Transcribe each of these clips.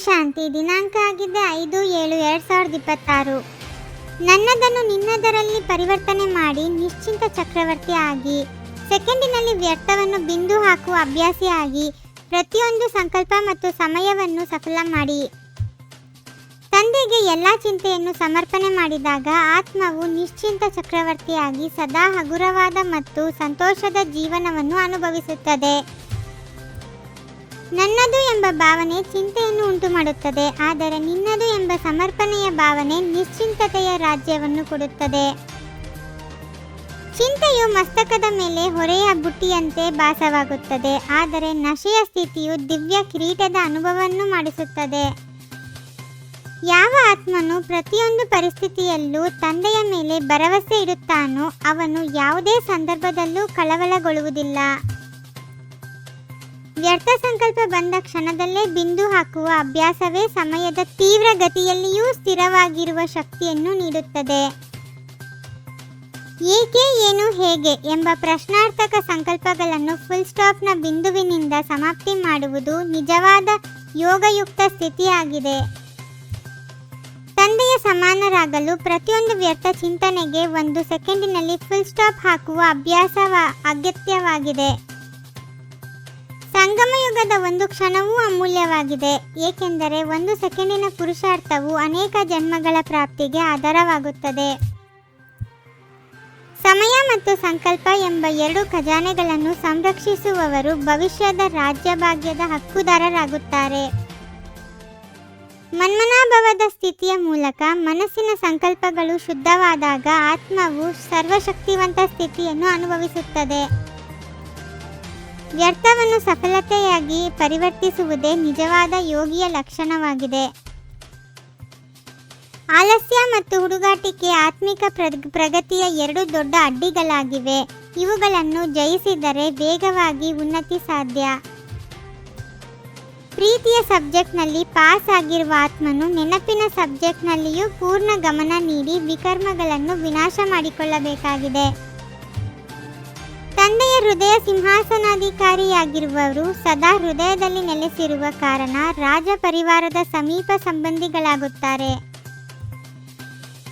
ಶಾಂತಿ. ದಿನಾಂಕ ಆಗಿದೆ 5/7/2026. ನನ್ನದನ್ನು ನಿನ್ನದರಲ್ಲಿ ಪರಿವರ್ತನೆ ಮಾಡಿ ನಿಶ್ಚಿಂತ ಚಕ್ರವರ್ತಿ ಆಗಿ, ಸೆಕೆಂಡಿನಲ್ಲಿ ವ್ಯರ್ಥವನ್ನು ಬಿಂದು ಹಾಕುವ ಅಭ್ಯಾಸಿ ಆಗಿ, ಪ್ರತಿಯೊಂದು ಸಂಕಲ್ಪ ಮತ್ತು ಸಮಯವನ್ನು ಸಫಲ ಮಾಡಿ. ತಂದೆಗೆ ಎಲ್ಲ ಚಿಂತೆಯನ್ನು ಸಮರ್ಪಣೆ ಮಾಡಿದಾಗ ಆತ್ಮವು ನಿಶ್ಚಿಂತ ಚಕ್ರವರ್ತಿಯಾಗಿ ಸದಾ ಹಗುರವಾದ ಮತ್ತು ಸಂತೋಷದ ಜೀವನವನ್ನು ಅನುಭವಿಸುತ್ತದೆ. ನನ್ನದು ಎಂಬ ಭಾವನೆ ಚಿಂತೆಯನ್ನು ಉಂಟುಮಾಡುತ್ತದೆ, ಆದರೆ ನಿನ್ನದು ಎಂಬ ಸಮರ್ಪಣೆಯ ಭಾವನೆ ನಿಶ್ಚಿಂತತೆಯ ರಾಜ್ಯವನ್ನು ಕೊಡುತ್ತದೆ. ಚಿಂತೆಯು ಮಸ್ತಕದ ಮೇಲೆ ಹೊರೆಯ ಬುಟ್ಟಿಯಂತೆ ಭಾಸವಾಗುತ್ತದೆ, ಆದರೆ ನಶೆಯ ಸ್ಥಿತಿಯು ದಿವ್ಯ ಕಿರೀಟದ ಅನುಭವವನ್ನು ಮಾಡಿಸುತ್ತದೆ. ಯಾವ ಆತ್ಮನು ಪ್ರತಿಯೊಂದು ಪರಿಸ್ಥಿತಿಯಲ್ಲೂ ತಂದೆಯ ಮೇಲೆ ಭರವಸೆ ಇಡುತ್ತಾನೋ ಅವನು ಯಾವುದೇ ಸಂದರ್ಭದಲ್ಲೂ ಕಳವಳಗೊಳ್ಳುವುದಿಲ್ಲ. ವ್ಯರ್ಥ ಸಂಕಲ್ಪ ಬಂದ ಕ್ಷಣದಲ್ಲೇ ಬಿಂದು ಹಾಕುವ ಅಭ್ಯಾಸವೇ ಸಮಯದ ತೀವ್ರ ಗತಿಯಲ್ಲಿಯೂ ಸ್ಥಿರವಾಗಿರುವ ಶಕ್ತಿಯನ್ನು ನೀಡುತ್ತದೆ. ಏಕೆ, ಏನು, ಹೇಗೆ ಎಂಬ ಪ್ರಶ್ನಾರ್ಥಕ ಸಂಕಲ್ಪಗಳನ್ನು ಫುಲ್ ಸ್ಟಾಪ್ನ ಬಿಂದುವಿನಿಂದ ಸಮಾಪ್ತಿ ಮಾಡುವುದು ನಿಜವಾದ ಯೋಗಯುಕ್ತ ಸ್ಥಿತಿಯಾಗಿದೆ. ತಂದೆಯ ಸಮಾನರಾಗಲು ಪ್ರತಿಯೊಂದು ವ್ಯರ್ಥ ಚಿಂತನೆಗೆ 1 ಸೆಕೆಂಡಿನಲ್ಲಿ ಫುಲ್ ಸ್ಟಾಪ್ ಹಾಕುವ ಅಭ್ಯಾಸ ಅಗತ್ಯವಾಗಿದೆ. ಸಂಗಮಯುಗದ 1 ಕ್ಷಣವೂ ಅಮೂಲ್ಯವಾಗಿದೆ, ಏಕೆಂದರೆ 1 ಸೆಕೆಂಡಿನ ಪುರುಷಾರ್ಥವು ಅನೇಕ ಜನ್ಮಗಳ ಪ್ರಾಪ್ತಿಗೆ ಆಧಾರವಾಗುತ್ತದೆ. ಸಮಯ ಮತ್ತು ಸಂಕಲ್ಪ ಎಂಬ 2 ಖಜಾನೆಗಳನ್ನು ಸಂರಕ್ಷಿಸುವವರು ಭವಿಷ್ಯದ ರಾಜ್ಯಭಾಗ್ಯದ ಹಕ್ಕುದಾರರಾಗುತ್ತಾರೆ. ಮನ್ಮನಾಭವದ ಸ್ಥಿತಿಯ ಮೂಲಕ ಮನಸ್ಸಿನ ಸಂಕಲ್ಪಗಳು ಶುದ್ಧವಾದಾಗ ಆತ್ಮವು ಸರ್ವಶಕ್ತಿವಂತ ಸ್ಥಿತಿಯನ್ನು ಅನುಭವಿಸುತ್ತದೆ. ವ್ಯರ್ಥವನ್ನು ಸಫಲತೆಯಾಗಿ ಪರಿವರ್ತಿಸುವುದೇ ನಿಜವಾದ ಯೋಗಿಯ ಲಕ್ಷಣವಾಗಿದೆ. ಆಲಸ್ಯ ಮತ್ತು ಹುಡುಗಾಟಿಕೆ ಆತ್ಮಿಕ ಪ್ರಗತಿಯ 2 ದೊಡ್ಡ ಅಡ್ಡಿಗಳಾಗಿವೆ. ಇವುಗಳನ್ನು ಜಯಿಸಿದರೆ ವೇಗವಾಗಿ ಉನ್ನತಿ ಸಾಧ್ಯ. ಪ್ರೀತಿಯ ಸಬ್ಜೆಕ್ಟ್ನಲ್ಲಿ ಪಾಸ್ ಆಗಿರುವ ಆತ್ಮನು ನೆನಪಿನ ಸಬ್ಜೆಕ್ಟ್ನಲ್ಲಿಯೂ ಪೂರ್ಣ ಗಮನ ನೀಡಿ ವಿಕರ್ಮಗಳನ್ನು ವಿನಾಶ ಮಾಡಿಕೊಳ್ಳಬೇಕಾಗಿದೆ. ತಂದೆಯ ಹೃದಯ ಸಿಂಹಾಸನಾಧಿಕಾರಿಯಾಗಿರುವವರು ಸದಾ ಹೃದಯದಲ್ಲಿ ನೆಲೆಸಿರುವ ಕಾರಣ ರಾಜ ಪರಿವಾರದ ಸಮೀಪ ಸಂಬಂಧಿಗಳಾಗುತ್ತಾರೆ.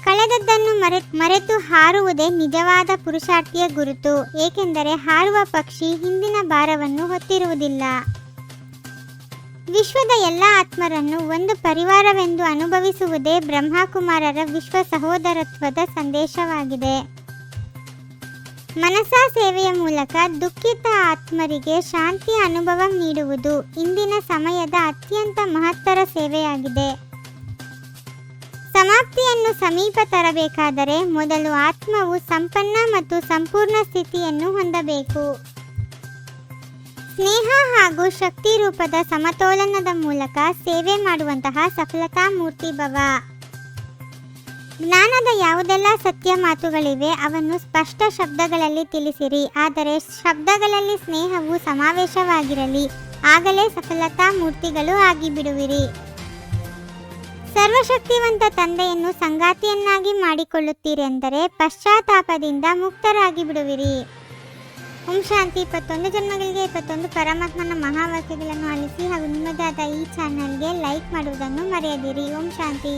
ಕಳೆದದ್ದನ್ನು ಮರೆತು ಹಾರುವುದೇ ನಿಜವಾದ ಪುರುಷಾರ್ಥಿಯ ಗುರುತು, ಏಕೆಂದರೆ ಹಾರುವ ಪಕ್ಷಿ ಹಿಂದಿನ ಭಾರವನ್ನು ಹೊತ್ತಿರುವುದಿಲ್ಲ. ವಿಶ್ವದ ಎಲ್ಲ ಆತ್ಮರನ್ನು ಒಂದು ಪರಿವಾರವೆಂದು ಅನುಭವಿಸುವುದೇ ಬ್ರಹ್ಮಕುಮಾರರ ವಿಶ್ವ ಸಹೋದರತ್ವದ ಸಂದೇಶವಾಗಿದೆ. ಮನಸಾ ಸೇವೆಯ ಮೂಲಕ ದುಃಖಿತ ಆತ್ಮರಿಗೆ ಶಾಂತಿಯ ಅನುಭವ ನೀಡುವುದು ಇಂದಿನ ಸಮಯದ ಅತ್ಯಂತ ಮಹತ್ತರ ಸೇವೆಯಾಗಿದೆ. ಸಮಾಪ್ತಿಯನ್ನು ಸಮೀಪ ತರಬೇಕಾದರೆ ಮೊದಲು ಆತ್ಮವು ಸಂಪನ್ನ ಮತ್ತು ಸಂಪೂರ್ಣ ಸ್ಥಿತಿಯನ್ನು ಹೊಂದಬೇಕು. ಸ್ನೇಹ ಹಾಗೂ ಶಕ್ತಿ ರೂಪದ ಸಮತೋಲನದ ಮೂಲಕ ಸೇವೆ ಮಾಡುವಂತಹ ಸಫಲತಾ ಮೂರ್ತಿ ಭವ. ಜ್ಞಾನದ ಯಾವುದೆಲ್ಲ ಸತ್ಯ ಮಾತುಗಳಿವೆ ಅವನ್ನು ಸ್ಪಷ್ಟ ಶಬ್ದಗಳಲ್ಲಿ ತಿಳಿಸಿರಿ, ಆದರೆ ಶಬ್ದಗಳಲ್ಲಿ ಸ್ನೇಹವು ಸಮಾವೇಶವಾಗಿರಲಿ, ಆಗಲೇ ಸಫಲತಾ ಮೂರ್ತಿಗಳು ಆಗಿಬಿಡುವಿರಿ. ಸರ್ವಶಕ್ತಿವಂತ ತಂದೆಯನ್ನು ಸಂಗಾತಿಯನ್ನಾಗಿ ಮಾಡಿಕೊಳ್ಳುತ್ತೀರೆಂದರೆ ಪಶ್ಚಾತ್ತಾಪದಿಂದ ಮುಕ್ತರಾಗಿ ಬಿಡುವಿರಿ. ಓಂ ಶಾಂತಿ. 21 ಜನ್ಮಗಳಿಗೆ 21 ಪರಮಾತ್ಮನ ಮಹಾವಾಕ್ಯಗಳನ್ನು ಆಲಿಸಿ ಹಾಗೂ ನಿಮ್ಮದಾದ ಈ ಚಾನಲ್ಗೆ ಲೈಕ್ ಮಾಡುವುದನ್ನು ಮರೆಯದಿರಿ. ಓಂ ಶಾಂತಿ.